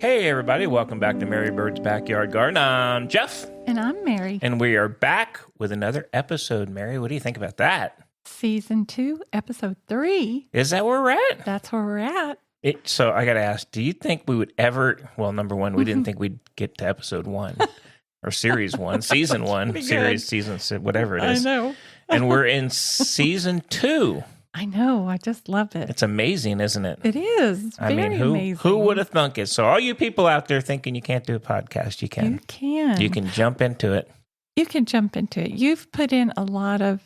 Hey everybody, welcome back to Mary Bird's Backyard Garden. I'm Jeff. And I'm Mary. And we are back with another episode. Mary, what do you think about that? Season 2, episode 3. Is that where we're at? That's where we're at. So I got to ask, do you think we would ever, well, number one, we didn't think we'd get to episode 1 or series 1, season 1, series, season, whatever it is. I know. And we're in season 2. I know. I just love it. It's amazing, isn't it? It is. Amazing. Who would have thunk it? So all you people out there thinking you can't do a podcast, you can. You can. You can jump into it. You can jump into it. You've put in a lot of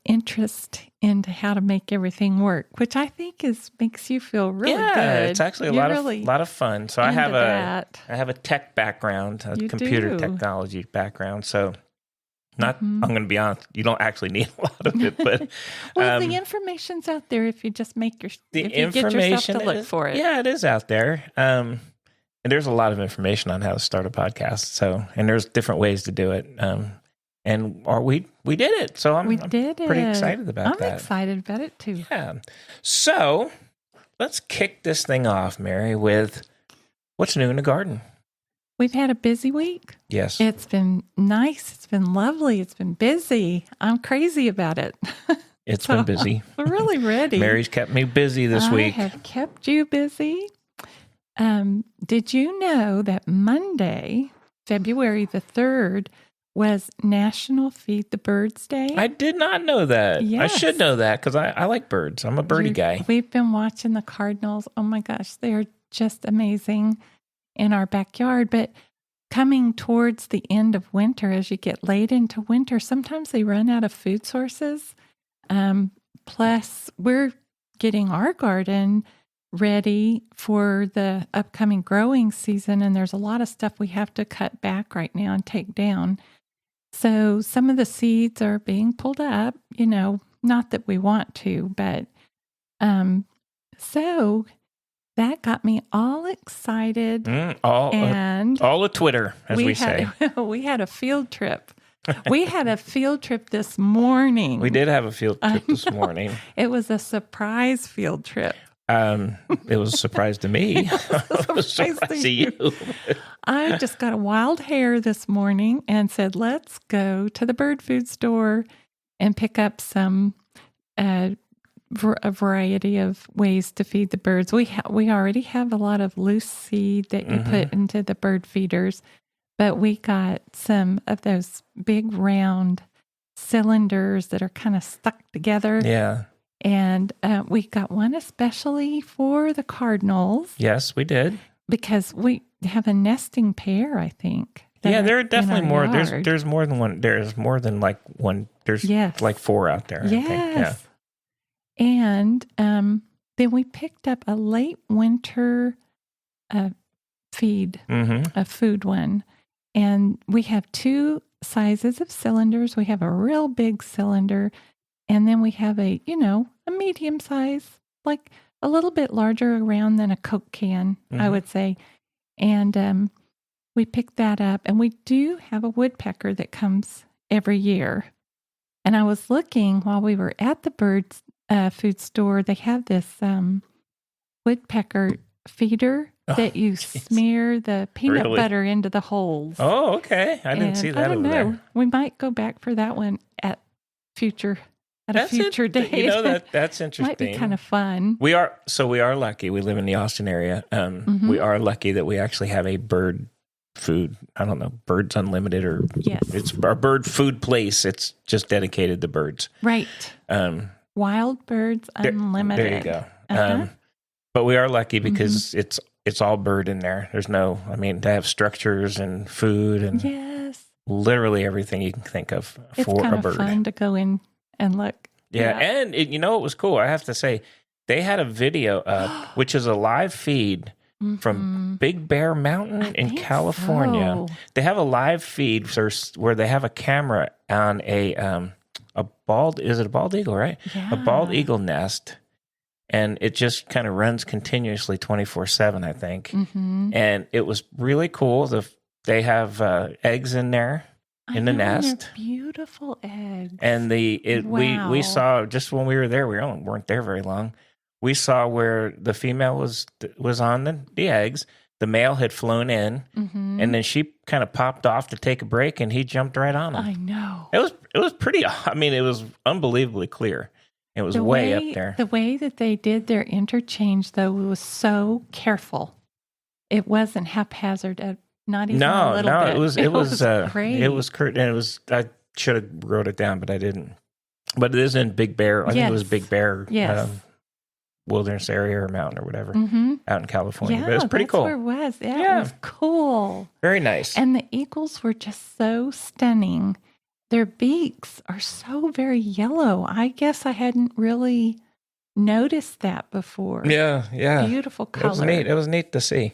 interest into how to make everything work, which I think makes you feel really good. Yeah, it's actually a lot of fun. So I have a tech background, computer technology background. So I'm going to be honest, you don't actually need a lot of it, but the information's out there if you just get yourself to look for it. Yeah, it is out there. And there's a lot of information on how to start a podcast. So, and there's different ways to do it. And we did it. So I'm pretty excited about that. I'm excited about it too. Yeah. So let's kick this thing off, Mary, with what's new in the garden. We've had a busy week. Yes. It's been nice. It's been lovely. It's been busy. I'm crazy about it. It's been busy. I'm really ready. Week. Mary's kept me busy this week. I have kept you busy. Did you know that Monday, February the 3rd, was National Feed the Birds Day? I did not know that. Yes. I should know that because I like birds. I'm a birdie guy. We've been watching the cardinals. Oh my gosh, they're just amazing in our backyard. But coming towards the end of winter, as you get late into winter, sometimes they run out of food sources. Plus, we're getting our garden ready for the upcoming growing season, and there's a lot of stuff we have to cut back right now and take down. So some of the seeds are being pulled up, not that we want to, but so that got me all excited. All of Twitter, as we say. We had a field trip. We had a field trip this morning. We did have a field trip this morning. It was a surprise field trip. It was a surprise to me. It was a surprise to you. I just got a wild hair this morning and said, let's go to the bird food store and pick up some a variety of ways to feed the birds. We already have a lot of loose seed that you put into the bird feeders, but we got some of those big round cylinders that are kind of stuck together. Yeah. And we got one especially for the cardinals. Yes, we did. Because we have a nesting pair, I think. Yeah, there are definitely more. Yard. There's more than one. There's more than like one. There's like 4 out there. Yes. I think. Yeah. And then we picked up a late winter feed, a food one. And we have 2 sizes of cylinders. We have a real big cylinder. And then we have a medium size, like a little bit larger around than a Coke can, I would say. And we picked that up. And we do have a woodpecker that comes every year. And I was looking while we were at the birds food store. They have this woodpecker feeder that you smear the peanut butter into the holes. Oh, okay. I didn't see that over there. We might go back for that one at a future date. That's interesting. Might be kind of fun. We are lucky. We live in the Austin area. We are lucky that we actually have a bird food. I don't know, Birds Unlimited, or it's our bird food place. It's just dedicated to birds. Right. Wild Birds Unlimited. There you go. But we are lucky because it's all bird in there. There's they have structures and food and literally everything you can think of for a bird. It's fun to go in and look. Yeah. And it was cool. I have to say, they had a video up, which is a live feed from Big Bear Mountain in California. So. They have a live feed where they have a camera on a bald eagle, right? Yeah. A bald eagle nest. And it just kind of runs continuously 24/7, I think. And it was really cool. They have eggs in there. In the nest. Beautiful eggs. And we saw, just when we were there, we weren't there very long. we saw where the female was on the eggs. The male had flown in, and then she kind of popped off to take a break, and he jumped right on him. I know. It was pretty. I mean, it was unbelievably clear. It was way up there. The way that they did their interchange, though, was so careful. It wasn't haphazard. Not even a little bit. It was great. It was curt, and it was. I should have wrote it down, but I didn't. But it is in Big Bear. I think it was Big Bear. Yes. Wilderness area or mountain or whatever out in California. Yeah, but it was pretty cool. That's where it was. Yeah, it was cool. Very nice. And the eagles were just so stunning. Their beaks are so very yellow. I guess I hadn't really noticed that before. Yeah. Beautiful color. It was neat to see.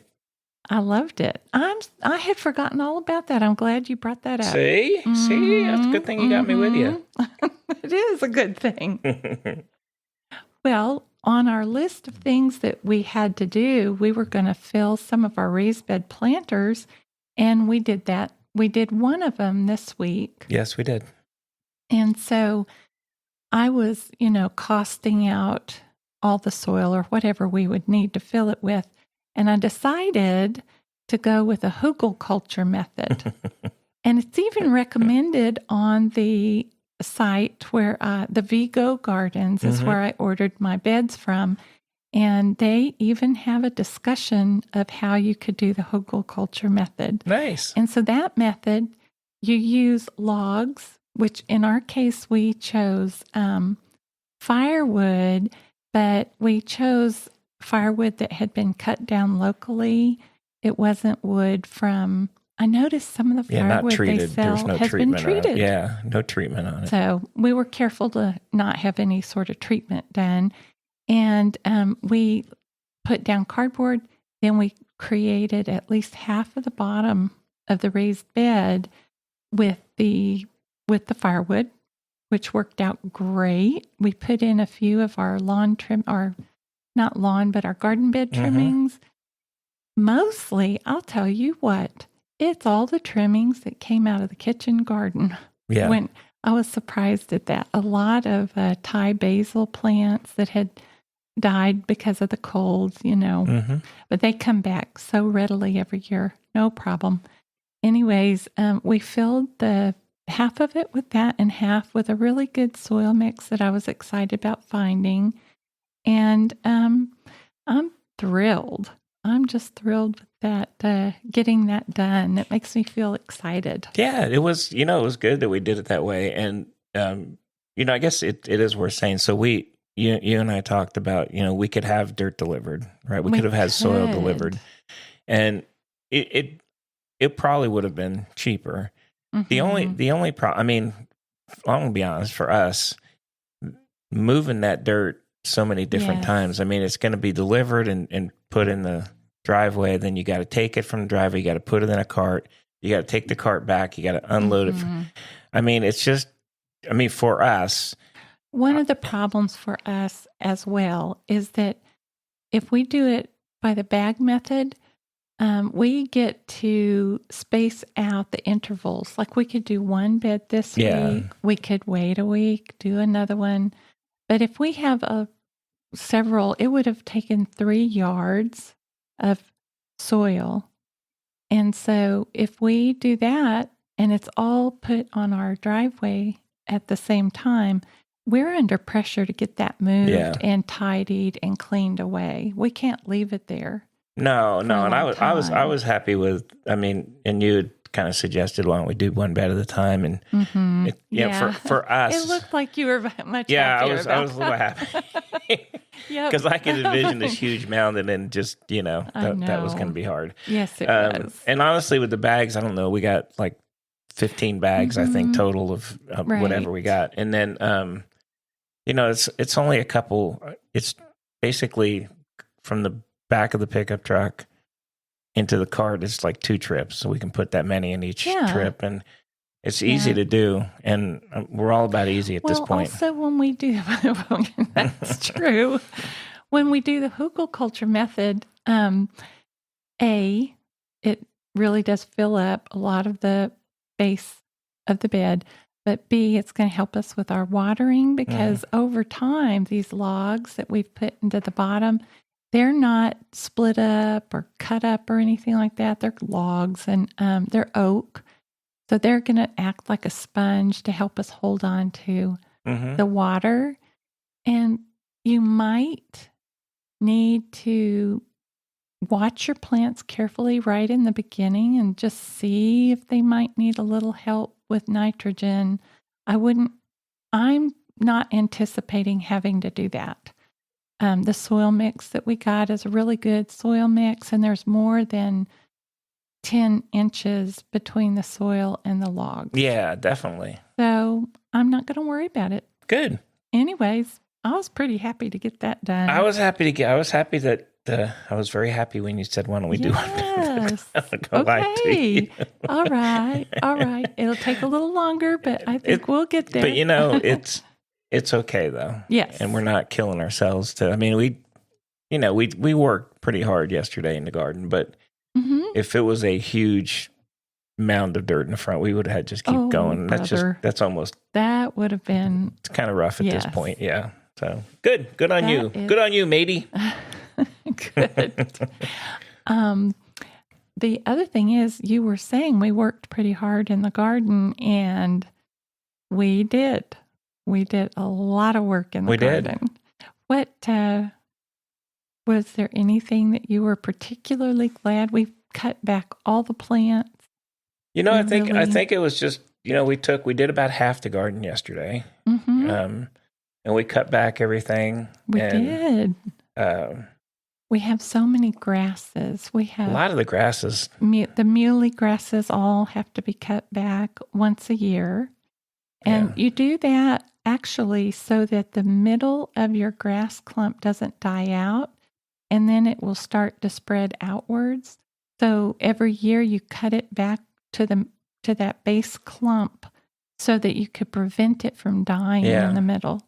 I loved it. I had forgotten all about that. I'm glad you brought that up. See, that's a good thing you got me with you. It is a good thing. Well, on our list of things that we had to do, we were going to fill some of our raised bed planters, and we did that. We did one of them this week. Yes, we did. And so I was, costing out all the soil or whatever we would need to fill it with. And I decided to go with a hugelkultur method. And it's even recommended on the site where the Vigo Gardens is where I ordered my beds from. And they even have a discussion of how you could do the hugelkultur method. Nice. And so that method, you use logs, which in our case we chose firewood, but we chose firewood that had been cut down locally. It wasn't wood from... I noticed some of the firewood they sell has been treated. Yeah, no treatment on it. So we were careful to not have any sort of treatment done. And we put down cardboard. Then we created at least half of the bottom of the raised bed with the firewood, which worked out great. We put in a few of our lawn trim, or not lawn, but our garden bed trimmings. Mostly, I'll tell you what, it's all the trimmings that came out of the kitchen garden. Yeah. When I was surprised at that. A lot of Thai basil plants that had died because of the colds, but they come back so readily every year. No problem. Anyways, we filled the half of it with that and half with a really good soil mix that I was excited about finding. And I'm thrilled. I'm just thrilled with that, getting that done. It makes me feel excited. Yeah, it was, it was good that we did it that way. And, I guess it is worth saying. So you and I talked about, we could have dirt delivered, right? We could have had soil delivered. And it probably would have been cheaper. The only problem, I mean, I'm going to be honest, for us, moving that dirt so many different times, I mean, it's going to be delivered and put in the driveway. Then you got to take it from the driveway. You got to put it in a cart. You got to take the cart back. You got to unload it. I mean, it's just, for us. One of the problems for us as well is that if we do it by the bag method, we get to space out the intervals. Like we could do one bed this week. We could wait a week, do another one. But if we have several, it would have taken 3 yards of soil. And so if we do that and it's all put on our driveway at the same time, we're under pressure to get that moved and tidied and cleaned away. We can't leave it there. No. And I was happy with, and you had kind of suggested, why don't we do one bed at a time? And for us, it looked like you were much happier. I was a little happy. Because I could envision this huge mound and then just, that was going to be hard. Yes, it was. And honestly, with the bags, I don't know, we got like 15 bags, I think, total of whatever we got. And then, it's only a couple, it's basically from the back of the pickup truck into the cart, it's like 2 trips. So we can put that many in each trip. And it's easy to do. And we're all about easy at this point. Also, when we do, that's true. When we do the hugelkultur method, it really does fill up a lot of the base of the bed. but B, it's going to help us with our watering because over time, these logs that we've put into the bottom, they're not split up or cut up or anything like that. They're logs and they're oak. So they're going to act like a sponge to help us hold on to the water. And you might need to watch your plants carefully right in the beginning and just see if they might need a little help with nitrogen. I'm not anticipating having to do that. The soil mix that we got is a really good soil mix, and there's more than 10 inches between the soil and the logs. Yeah, definitely. So I'm not going to worry about it. Good. Anyways, I was pretty happy to get that done. I was very happy when you said, why don't we do it? Okay. All right. It'll take a little longer, but I think we'll get there. But it's okay though. Yes. And we're not killing ourselves we worked pretty hard yesterday in the garden, but if it was a huge mound of dirt in the front, we would have had to just keep going. That would have been. It's kind of rough at this point. Yeah. So good on you. Good on you, matey. Good. The other thing is, you were saying we worked pretty hard in the garden, and we did. We did a lot of work in the garden. What was there anything that you were particularly glad we cut back all the plants? I think it was just we did about half the garden yesterday, and we cut back everything. We did. We have so many grasses. We have a lot of the grasses. The muley grasses all have to be cut back once a year. And you do that actually so that the middle of your grass clump doesn't die out, and then it will start to spread outwards. So every year you cut it back to that base clump so that you could prevent it from dying in the middle.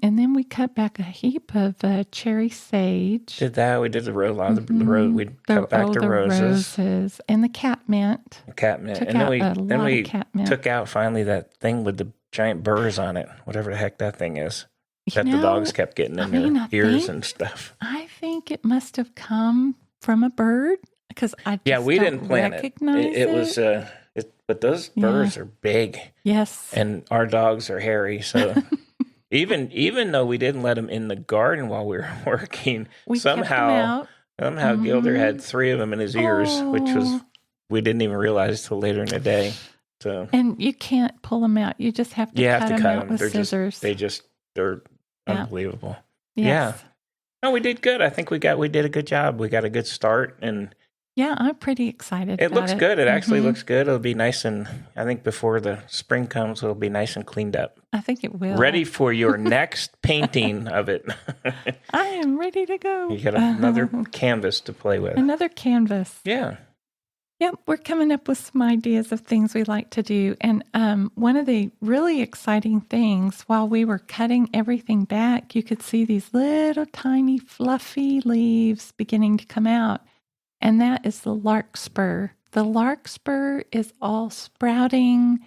And then we cut back a heap of cherry sage. Did that? We did the rose. A lot of the rose. We cut back the roses and the catmint. Then we took out finally that thing with the giant burrs on it, whatever the heck that thing is. The dogs kept getting in their ears and stuff. I think it must have come from a bird because we didn't plant it. It was. But those burrs are big. Yes. And our dogs are hairy, so. Even though we didn't let him in the garden while we were working, somehow Gilder had 3 of them in his ears, which we didn't even realize till later in the day. So and you can't pull them out; you just have to cut them out with scissors. They're unbelievable. Yes. Yeah. No, we did good. I think we did a good job. We got a good start, and I'm pretty excited. It looks good. It actually looks good. It'll be nice, and I think before the spring comes, it'll be nice and cleaned up. I think it will. Ready for your next painting of it. I am ready to go. You got another canvas to play with. Another canvas. Yeah. Yep, we're coming up with some ideas of things we like to do. And one of the really exciting things, while we were cutting everything back, you could see these little tiny fluffy leaves beginning to come out. And that is the larkspur. The larkspur is all sprouting.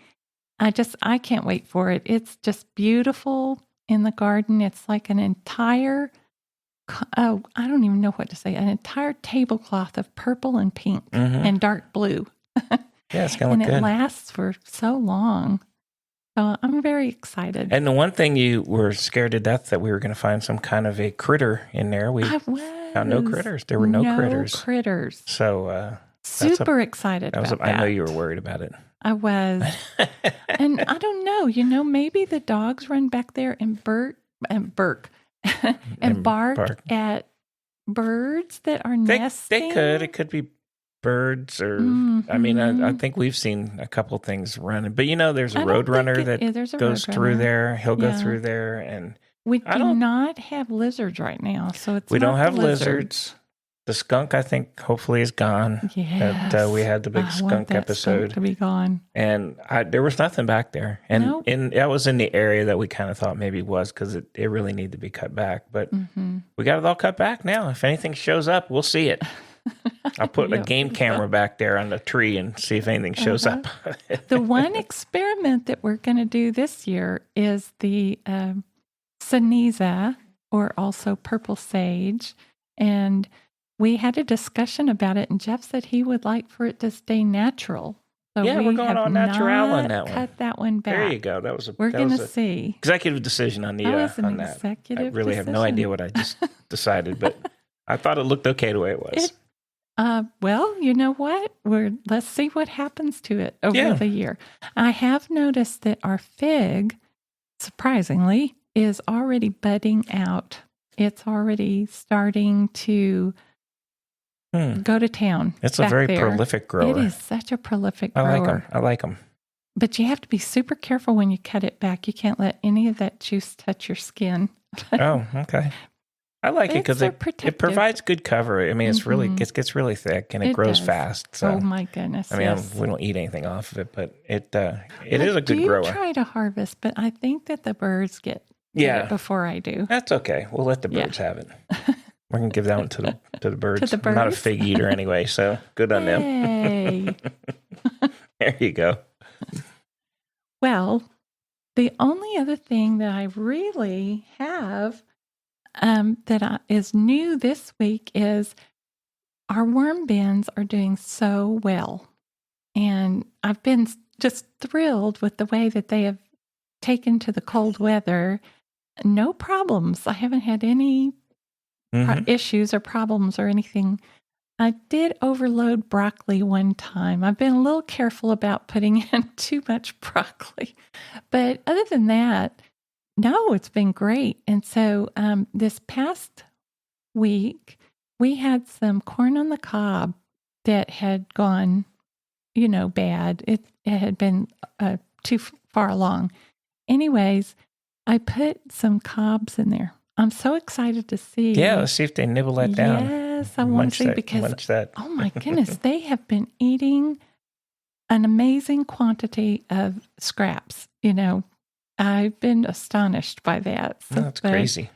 I can't wait for it. It's just beautiful in the garden. It's like an entire, I don't even know what to say, an entire tablecloth of purple and pink and dark blue. Yeah, it's going to look good. And it lasts for so long. So I'm very excited. And the one thing you were scared to death that we were going to find some kind of a critter in there. I was. Found no critters. There were no critters. So super excited about that. I know you were worried about it. I was. And I don't know, maybe the dogs run back there and bark at birds that are nesting. They could. It could be birds or, I mean, I think we've seen a couple things running. But, there's a road runner that goes through there. He'll go through there. And we do not have lizards right now. So we don't have lizards. The skunk, I think, hopefully is gone. Yes. We had the big skunk episode. Skunk to be gone. And there was nothing back there. And that was in the area that we kind of thought maybe was because it really needed to be cut back. But we got it all cut back now. If anything shows up, we'll see it. I'll put a game camera back there on the tree and see if anything shows up. The one experiment that we're going to do this year is the Ceniza, or also purple sage. And we had a discussion about it, and Jeff said he would like for it to stay natural. So yeah, we're going on natural on that one. Cut that one back. There you go. We're going to see. Executive decision on the on that. I really have no idea what I just decided, but I thought it looked okay the way it was. Well, you know what? Let's see what happens to it over the year. I have noticed that our fig, surprisingly, is already budding out. It's already starting to go to town. It's a very prolific grower. It is such a prolific grower. I like them. But you have to be super careful when you cut it back. You can't let any of that juice touch your skin. Oh, okay. I like it because it provides good cover. I mean, it's really it gets really thick and it grows fast. So, oh my goodness! I mean, we don't eat anything off of it, but it is a good grower. I do try to harvest, but I think that the birds get it before I do. That's okay. We'll let the birds have it. We're gonna give that one to the birds. To the birds. I'm not a fig eater anyway, so good on them. There you go. Well, the only other thing that I really have that is new this week is our worm bins are doing so well. And I've been just thrilled with the way that they have taken to the cold weather. No problems. I haven't had any issues or problems or anything. I did overload broccoli one time. I've been a little careful about putting in too much broccoli. But other than that, no, it's been great. And so this past week, we had some corn on the cob that had gone, bad. It had been too far along. Anyways, I put some cobs in there. I'm so excited to see. Yeah, let's see if they nibble that down. Yes, I want to see because, oh my goodness, they have been eating an amazing quantity of scraps. I've been astonished by that. So, that's crazy.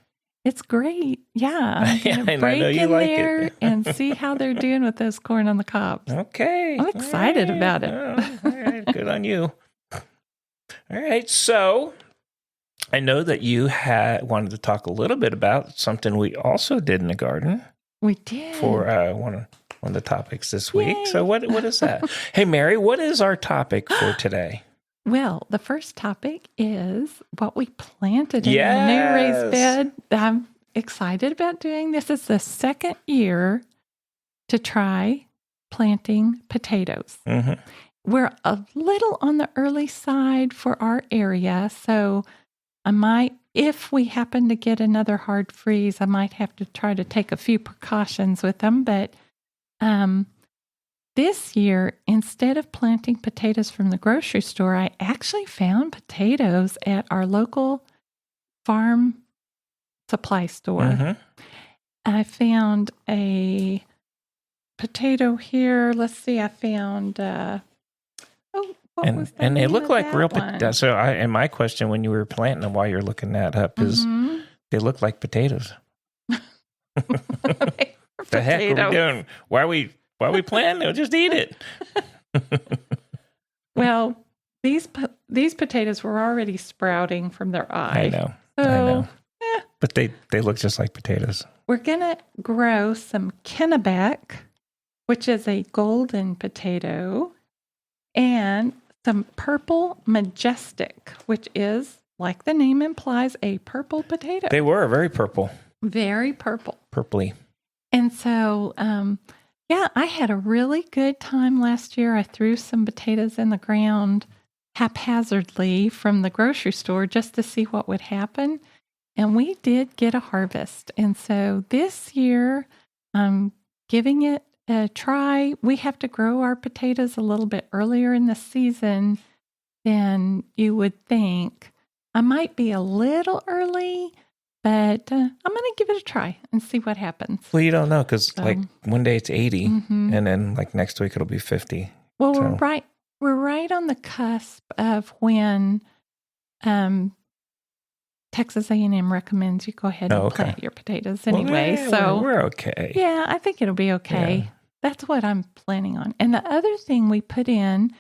It's great. Yeah. I'm going to break in there and see how they're doing with those corn on the cobs. Okay. I'm excited about it. All right. Good on you. All right. So I know that you wanted to talk a little bit about something we also did in the garden. We did. For one of the topics this week. Yay. So what is that? Hey, Mary, what is our topic for today? Well, the first topic is what we planted in the new raised bed. I'm excited about doing this. It's the second year to try planting potatoes. Mm-hmm. We're a little on the early side for our area, so I might, if we happen to get another hard freeze, I might have to try to take a few precautions with them. But this year, instead of planting potatoes from the grocery store, I actually found potatoes at our local farm supply store. Mm-hmm. I found a potato here. Let's see, I found, and they look like real potatoes. So and my question when you were planting them while you're looking that up is, they look like potatoes. The heck are we doing? Why are we planting? They'll just eat it. Well, these potatoes were already sprouting from their eye. I know. But they look just like potatoes. We're going to grow some Kennebec, which is a golden potato, and some purple majestic, which is, like the name implies, a purple potato. They were very purple. Very purple. Purpley. And so, I had a really good time last year. I threw some potatoes in the ground haphazardly from the grocery store just to see what would happen. And we did get a harvest. And so this year, I'm giving it a try. We have to grow our potatoes a little bit earlier in the season than you would think. I might be a little early, but I'm going to give it a try and see what happens. Well, you don't know because like one day it's 80 and then like next week it'll be 50. Well, we're right on the cusp of when Texas A&M recommends you go ahead and plant your potatoes anyway. Well, we're okay. Yeah, I think it'll be okay. that's what I'm planning on. And the other thing we put in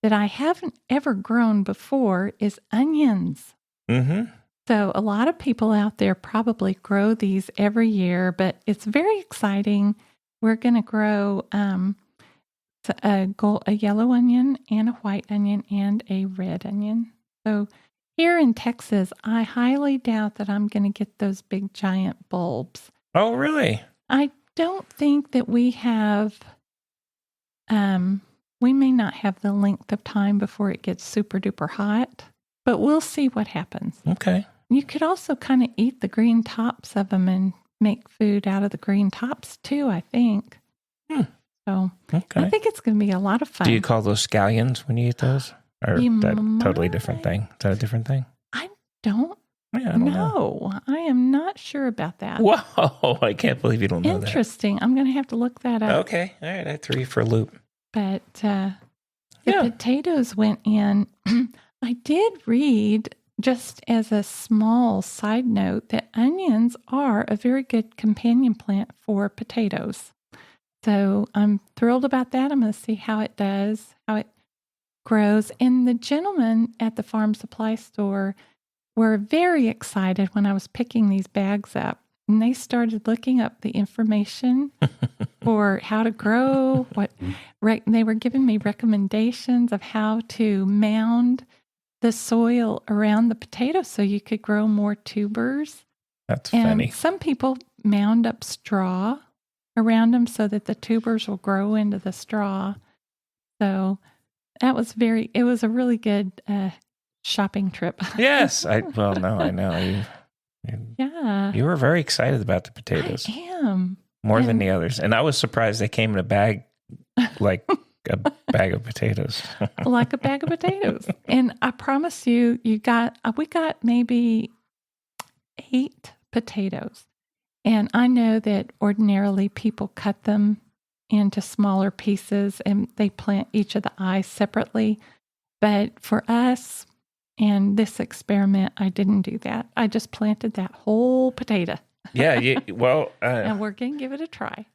that I haven't ever grown before is onions. Mm-hmm. So a lot of people out there probably grow these every year, but it's very exciting. We're going to grow a yellow onion and a white onion and a red onion. So here in Texas, I highly doubt that I'm going to get those big giant bulbs. Oh, really? I don't think that we have, we may not have the length of time before it gets super duper hot, but we'll see what happens. Okay. You could also kind of eat the green tops of them and make food out of the green tops too, I think. So okay. I think it's going to be a lot of fun. Do you call those scallions when you eat those? Or that totally different thing? Is that a different thing? I don't Yeah, I don't know. know. I am not sure about that. Whoa, I can't believe you don't know that. Interesting. I'm going to have to look that up. Okay. All right. I threw you for a loop. But the potatoes went in. I did read, just as a small side note, that onions are a very good companion plant for potatoes. So I'm thrilled about that. I'm going to see how it does, how it grows. And the gentlemen at the farm supply store were very excited when I was picking these bags up. And they started looking up the information for how to grow. They were giving me recommendations of how to mound the soil around the potatoes so you could grow more tubers. That's funny. And some people mound up straw around them so that the tubers will grow into the straw. So that was it was a really good shopping trip. Yes. I know. You were very excited about the potatoes. I am. More than the others. And I was surprised they came in a bag, like a bag of potatoes. Like a bag of potatoes. And I promise you, we got maybe 8 potatoes. And I know that ordinarily people cut them into smaller pieces and they plant each of the eyes separately. But for us and this experiment, I didn't do that. I just planted that whole potato. Yeah. And we're going to give it a try.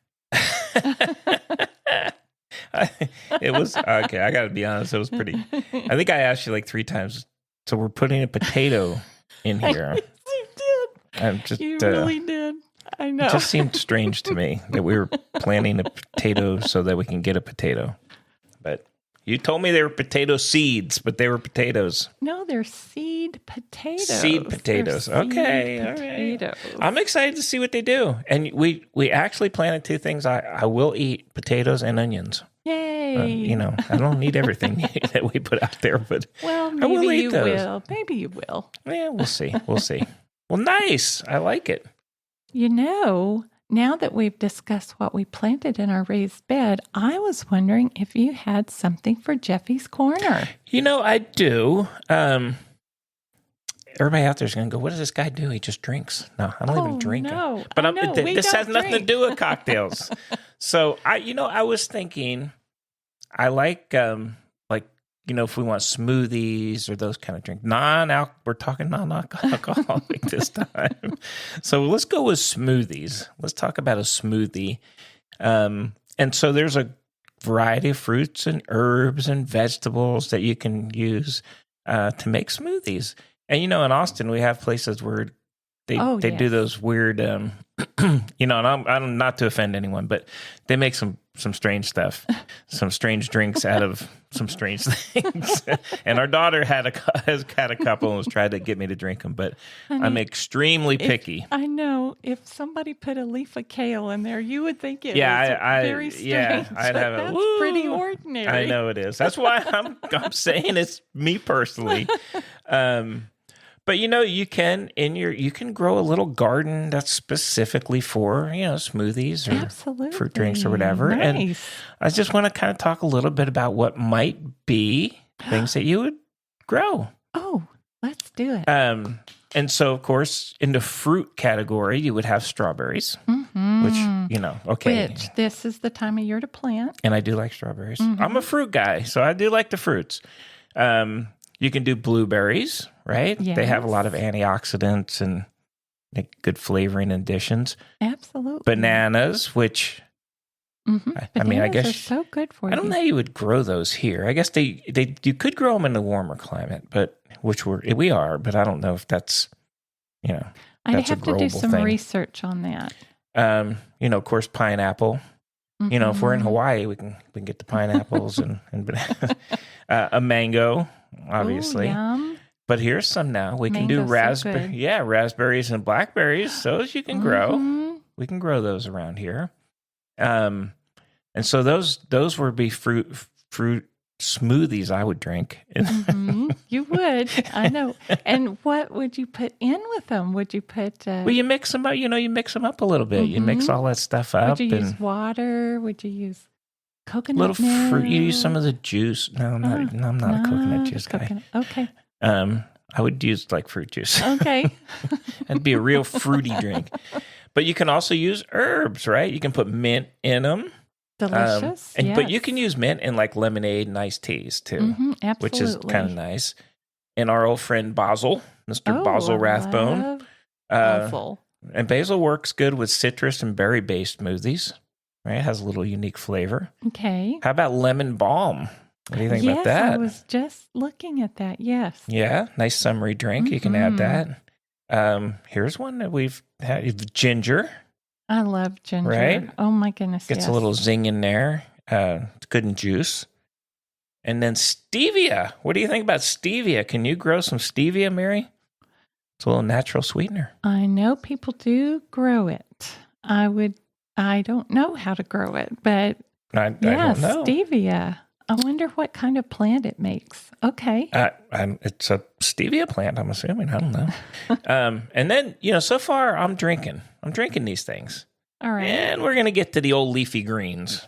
It was, okay, I got to be honest, it was pretty, I think I asked you like 3 times. So we're putting a potato in here. Yes, you did. You really did. I know. It just seemed strange to me that we were planting a potato so that we can get a potato. But you told me they were potato seeds, but they were potatoes. No, they're seed potatoes. Seed potatoes. Okay. All right. I'm excited to see what they do. And we actually planted 2 things. I will eat potatoes and onions. Yay. I don't need everything that we put out there, but maybe you will. Maybe you will. Yeah, we'll see. Well, nice. I like it. Now that we've discussed what we planted in our raised bed, I was wondering if you had something for Jeffy's Corner. I do. Everybody out there is going to go, what does this guy do? He just drinks. No, I don't even drink. No, but this has nothing to do with cocktails. So I was thinking, I like, if we want smoothies or those kind of drinks, we're talking non-alcoholic this time. So let's go with smoothies. Let's talk about a smoothie. And so there's a variety of fruits and herbs and vegetables that you can use to make smoothies. And, in Austin, we have places where they do those weird, and I'm not to offend anyone, but they make some strange stuff, some strange drinks out of some strange things. And our daughter has had a couple and was trying to get me to drink them, but I'm extremely picky. I know. If somebody put a leaf of kale in there, you would think it was very strange. Yeah, I'd have That's pretty ordinary. I know it is. That's why I'm saying it's me personally. But you can grow a little garden that's specifically for smoothies or fruit drinks or whatever. Nice. And I just want to kind of talk a little bit about what might be things that you would grow. Oh, let's do it. And so of course in the fruit category you would have strawberries, which Which this is the time of year to plant. And I do like strawberries. Mm-hmm. I'm a fruit guy, so I do like the fruits. You can do blueberries, right? Yes. They have a lot of antioxidants and good flavoring additions. Absolutely. Bananas, which I mean, I guess are so good for you. I don't know how you would grow those here. I guess you could grow them in a warmer climate, but we are, but I don't know if that's, I'd have to do some research on that. Of course, pineapple. If we're in Hawaii, we can get the pineapples and a mango, obviously. Ooh, yum. But here's some now. We can do raspberries and blackberries. Those you can grow. We can grow those around here. And so those would be fruit smoothies I would drink. You would, I know. And what would you put in with them? Would you put? Well, you mix them up. You mix them up a little bit. You mix all that stuff up. Would you use water? Would you use coconut? Little fruit. You use some of the juice. No, I'm not a coconut juice guy. Okay. I would use like fruit juice. Okay. That'd be a real fruity drink. But you can also use herbs, right? You can put mint in them. Delicious. But you can use mint in like lemonade and iced teas too, which is kind of nice. And our old friend Basil, Mr. Basil Rathbone. Basil. And basil works good with citrus and berry-based smoothies, right? It has a little unique flavor. Okay. How about lemon balm? What do you think about that? Yes, I was just looking at that. Yes. Yeah, nice summery drink. You can add that. Here's one that we've had, ginger. I love ginger. Right? Oh my goodness. Gets a little zing in there. It's good in juice. And then stevia. What do you think about stevia? Can you grow some stevia, Mary? It's a little natural sweetener. I know people do grow it. I don't know how to grow it, but I don't know. Stevia. I wonder what kind of plant it makes. Okay. It's a stevia plant, I'm assuming. I don't know. And then, so far I'm drinking these things. All right. And we're going to get to the old leafy greens.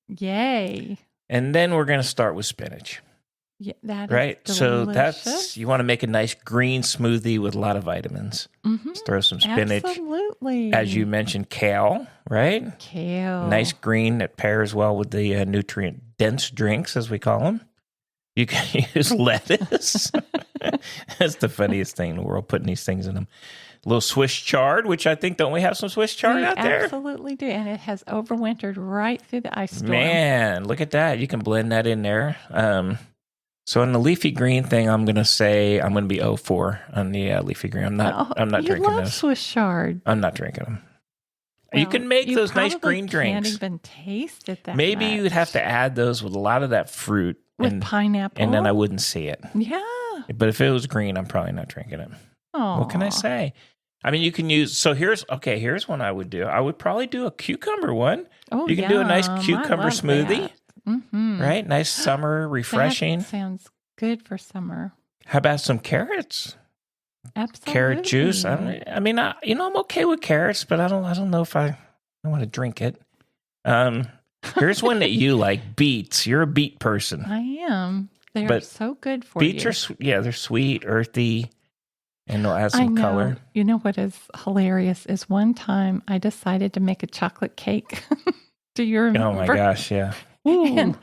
Yay. And then we're going to start with spinach. Yeah, that right. Is so you want to make a nice green smoothie with a lot of vitamins. Just throw some spinach. Absolutely. As you mentioned, kale, right? Kale. Nice green that pairs well with the nutrient dense drinks, as we call them. You can use lettuce. That's the funniest thing in the world, putting these things in them. A little Swiss chard, which I think, don't we have some Swiss chard out there? Absolutely do. And it has overwintered right through the ice storm. Man, look at that. You can blend that in there. So on the leafy green thing, I'm going to be 0-4 on the leafy green. I'm not drinking you love those. Swiss chard. I'm not drinking them. Well, you can make those nice green drinks. You can't even taste it that Maybe much. you would have to add those with a lot of that fruit. With pineapple. And then I wouldn't see it. Yeah. But if it was green, I'm probably not drinking it. Aww. What can I say? I mean, you can use, here's one I would do. I would probably do a cucumber one. Oh, you can do a nice cucumber smoothie. Right? Nice summer, refreshing. That sounds good for summer. How about some carrots? Absolutely. Carrot juice. I'm okay with carrots, but I don't know if I want to drink it. Here's one that you like, beets. You're a beet person. I am. They're so good for you. Beets are, they're sweet, earthy, and they'll add some color. You know what is hilarious is one time I decided to make a chocolate cake. Do you remember? Oh my gosh, yeah. And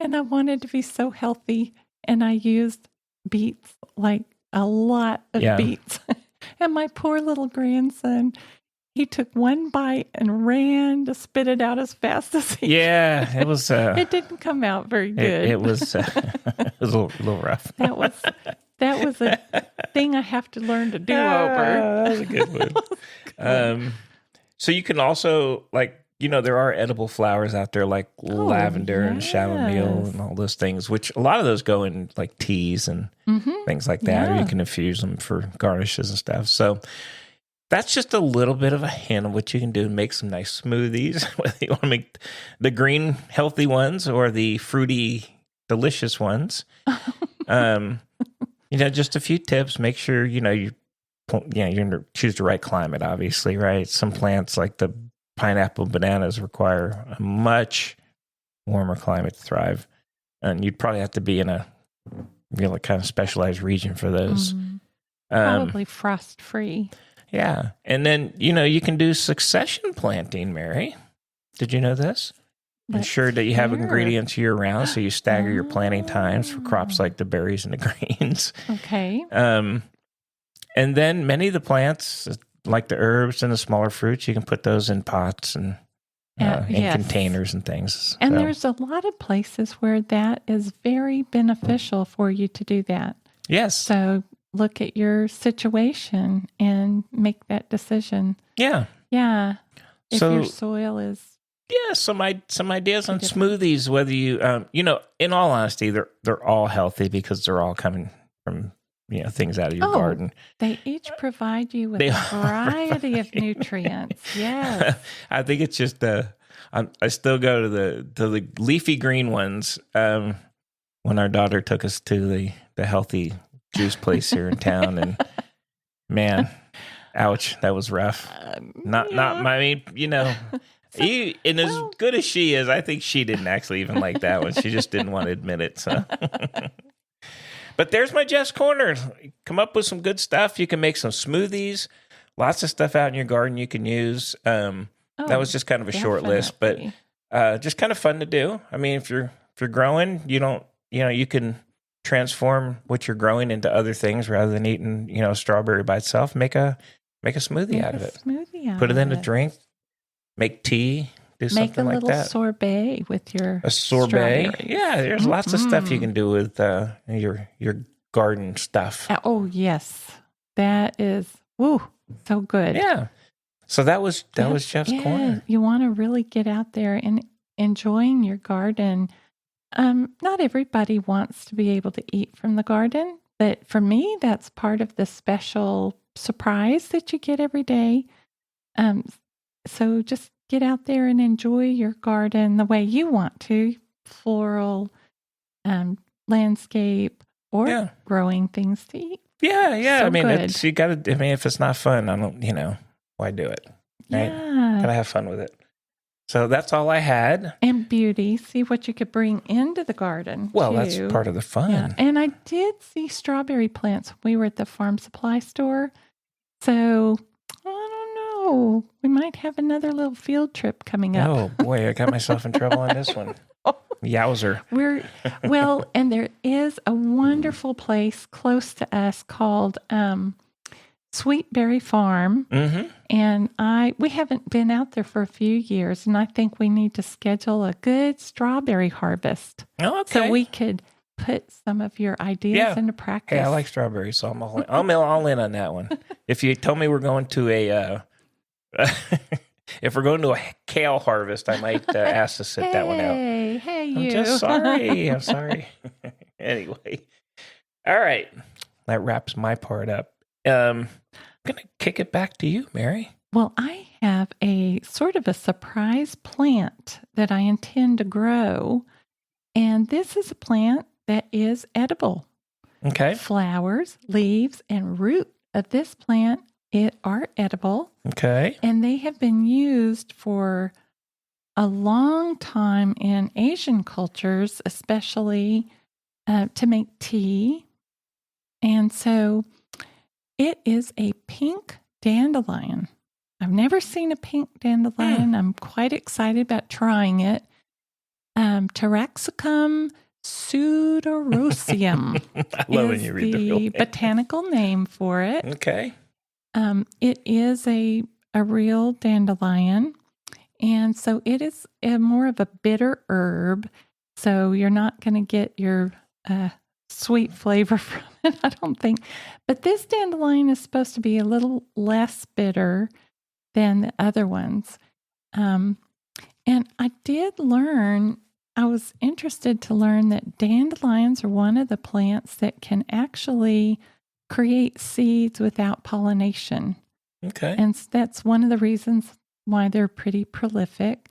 I wanted to be so healthy, and I used beets, like a lot of beets. And my poor little grandson, he took one bite and ran to spit it out as fast as he could. Yeah, it was. It didn't come out very good. It was. It was a little rough. That was a thing I have to learn to do over. That was a good one. So you can also, there are edible flowers out there like lavender and chamomile and all those things, which a lot of those go in like teas and things like that. Or you can infuse them for garnishes and stuff. So that's just a little bit of a hint of what you can do to make some nice smoothies, whether you want to make the green healthy ones or the fruity delicious ones. Just a few tips. Make sure, you're going to choose the right climate, obviously, right? Some plants like the pineapple, bananas require a much warmer climate to thrive. And you'd probably have to be in a really kind of specialized region for those. Probably frost free. Yeah. And then, you can do succession planting, Mary. Did you know this? Ensure that you have ingredients year round, so you stagger your planting times for crops like the berries and the greens. Okay. And then many of the plants, like the herbs and the smaller fruits, you can put those in pots and in containers and things. And there's a lot of places where that is very beneficial for you to do that. Yes. So look at your situation and make that decision. Yeah. Yeah. If your soil is... Yeah, some ideas on smoothies, whether you, in all honesty, they're all healthy because they're all coming from, things out of your garden. They each provide you with a variety of nutrients. Yes. I think it's just I still go to the leafy green ones. When our daughter took us to the healthy juice place here in town, and man, ouch, that was rough. And as good as she is, I think she didn't actually even like that one. She just didn't want to admit it. So, but there's my Jeff's Corner. Come up with some good stuff. You can make some smoothies. Lots of stuff out in your garden you can use. That was just kind of a short list, but just kind of fun to do. I mean, if you're growing, you can transform what you're growing into other things rather than eating, a strawberry by itself. Make a smoothie out of it. Put it in a drink. Make tea, do something like that. Make a little sorbet with your sorbet. Yeah, there's lots of stuff you can do with your garden stuff. Oh, yes. That is, so good. Yeah. So that was Jeff's Corner. You want to really get out there and enjoying your garden. Not everybody wants to be able to eat from the garden, but for me, that's part of the special surprise that you get every day. So just get out there and enjoy your garden the way you want to, floral, landscape, or growing things to eat. Yeah. So I mean, good. if it's not fun, I don't, why do it? Right? Yeah. Gotta have fun with it. So that's all I had. And beauty. See what you could bring into the garden. Well, too. That's part of the fun. Yeah. And I did see strawberry plants when we were at the farm supply store. So we might have another little field trip coming up. Oh boy, I got myself in trouble on this one. Yowzer. And there is a wonderful place close to us called Sweetberry Farm. Mm-hmm. And we haven't been out there for a few years, and I think we need to schedule a good strawberry harvest. Oh, okay. So we could put some of your ideas into practice. Hey, I like strawberries, so I'm all in on that one. If you told me we're going to if we're going to a kale harvest, I might ask to sit that one out. I'm just sorry. I'm sorry. Anyway. All right. That wraps my part up. I'm going to kick it back to you, Mary. Well, I have a sort of a surprise plant that I intend to grow. And this is a plant that is edible. Okay. Flowers, leaves, and root of this plant are edible. Okay. And they have been used for a long time in Asian cultures, especially to make tea. And so it is a pink dandelion. I've never seen a pink dandelion. I'm quite excited about trying it. Taraxacum pseudorosium I love when you read the real name. Botanical name for it. Okay. It is a real dandelion, and so it is more of a bitter herb, so you're not going to get your sweet flavor from it, I don't think. But this dandelion is supposed to be a little less bitter than the other ones. And I was interested to learn that dandelions are one of the plants that can actually create seeds without pollination. Okay. And that's one of the reasons why they're pretty prolific.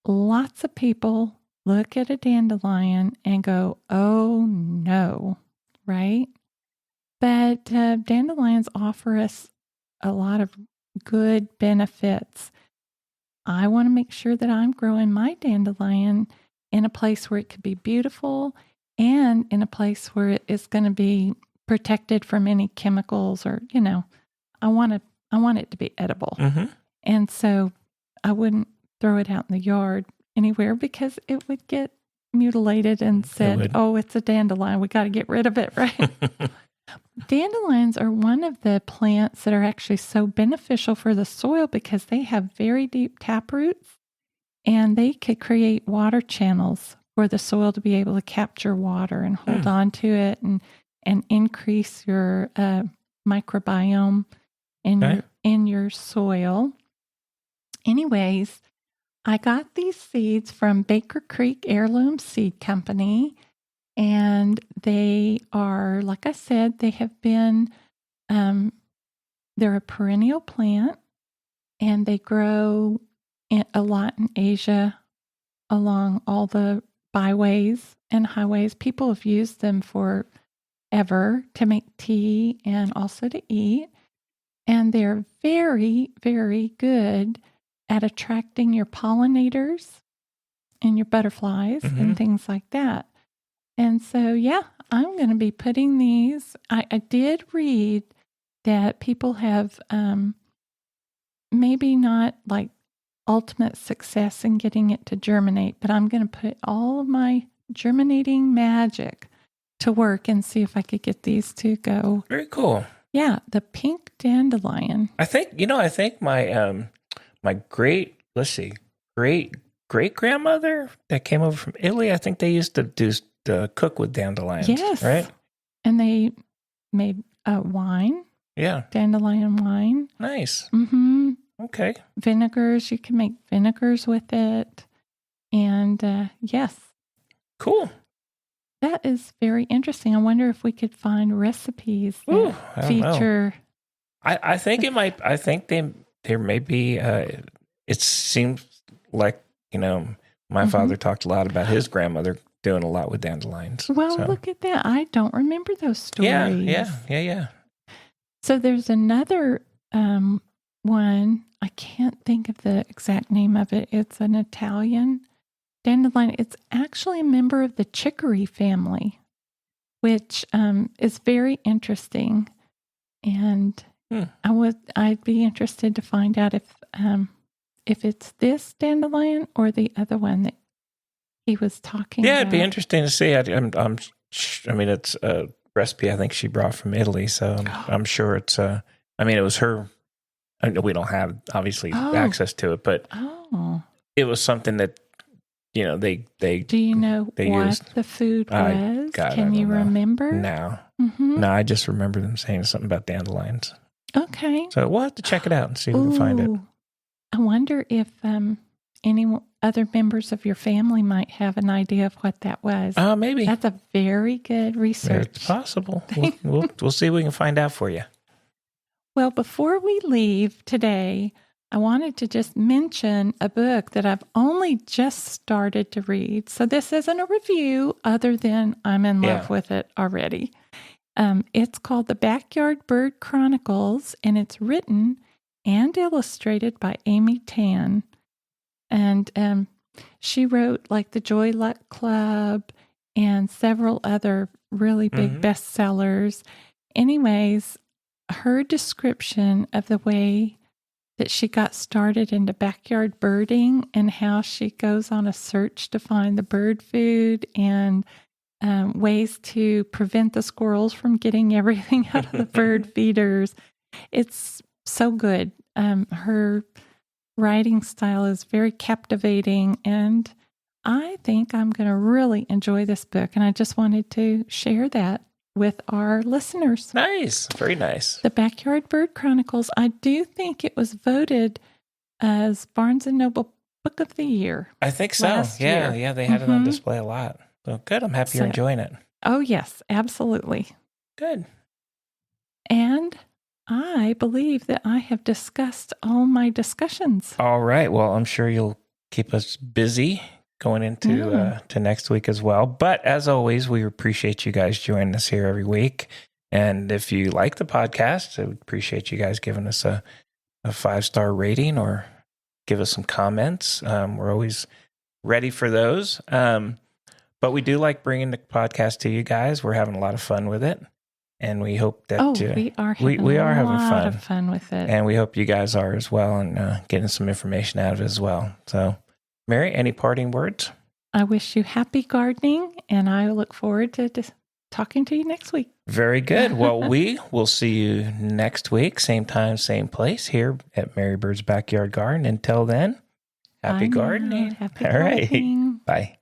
Lots of people look at a dandelion and go, oh no, right? But dandelions offer us a lot of good benefits. I want to make sure that I'm growing my dandelion in a place where it could be beautiful and in a place where it is going to be protected from any chemicals or, I want it to be edible. Mm-hmm. And so I wouldn't throw it out in the yard anywhere because it would get mutilated and said, oh, it's a dandelion. We got to get rid of it, right? Dandelions are one of the plants that are actually so beneficial for the soil because they have very deep tap roots And they could create water channels for the soil to be able to capture water and hold on to it and increase your microbiome in your soil. Anyways, I got these seeds from Baker Creek Heirloom Seed Company, and they are, like I said, they have been, they're a perennial plant, and they grow a lot in Asia along all the byways and highways. People have used them forever to make tea and also to eat. And they're very, very good at attracting your pollinators and your butterflies and things like that. And so, yeah, I'm going to be putting these. I did read that people have maybe not like ultimate success in getting it to germinate, but I'm going to put all of my germinating magic to work and see if I could get these to go. Very cool. Yeah, the pink dandelion. I think my my great grandmother that came over from Italy, I think they used to cook with dandelions. Yes. Right? And they made wine. Yeah. Dandelion wine. Nice. Mm-hmm. Okay. Vinegars, you can make vinegars with it. And yes. Cool. That is very interesting. I wonder if we could find recipes that feature. I think it might. I think there may be. It seems like my father talked a lot about his grandmother doing a lot with dandelions. Well, look at that. I don't remember those stories. Yeah. So there's another one. I can't think of the exact name of it. It's an Italian dandelion. It's actually a member of the chicory family, which is very interesting. And I'd be interested to find out if it's this dandelion or the other one that he was talking about. Yeah, it'd be interesting to see. I mean, it's a recipe I think she brought from Italy, so I'm sure it's. I mean, it was her. I know we don't have obviously access to it, but it was something that they. Do you know what used. The food was? Can you remember? No, no. I just remember them saying something about dandelions. Okay, so we'll have to check it out and see if we can find it. I wonder if any other members of your family might have an idea of what that was. Maybe that's a very good research. It's possible. We'll see if we can find out for you. Well, before we leave today, I wanted to just mention a book that I've only just started to read. So this isn't a review other than I'm in love with it already. It's called The Backyard Bird Chronicles, and it's written and illustrated by Amy Tan. And she wrote like The Joy Luck Club and several other really big bestsellers. Anyways, her description of the way that she got started into backyard birding and how she goes on a search to find the bird food and ways to prevent the squirrels from getting everything out of the bird feeders. It's so good. Her writing style is very captivating, and I think I'm going to really enjoy this book. And I just wanted to share that with our listeners. Nice. Very nice. The Backyard Bird Chronicles. I do think it was voted as Barnes & Noble Book of the Year. I think so. Yeah. They had it on display a lot. So good. I'm happy you're enjoying it. Oh, yes, absolutely. Good. And I believe that I have discussed all my discussions. All right. Well, I'm sure you'll keep us busy going into to next week as well. But as always, we appreciate you guys joining us here every week. And if you like the podcast, I would appreciate you guys giving us a 5-star rating or give us some comments. We're always ready for those. But we do like bringing the podcast to you guys. We're having a lot of fun with it. And we hope that we are having a lot of fun with it. And we hope you guys are as well, and getting some information out of it as well. So, Mary, any parting words? I wish you happy gardening, and I look forward to talking to you next week. Very good. Well, we will see you next week, same time, same place, here at Mary Bird's Backyard Garden. Until then, Happy gardening. Happy All right. gardening. Bye.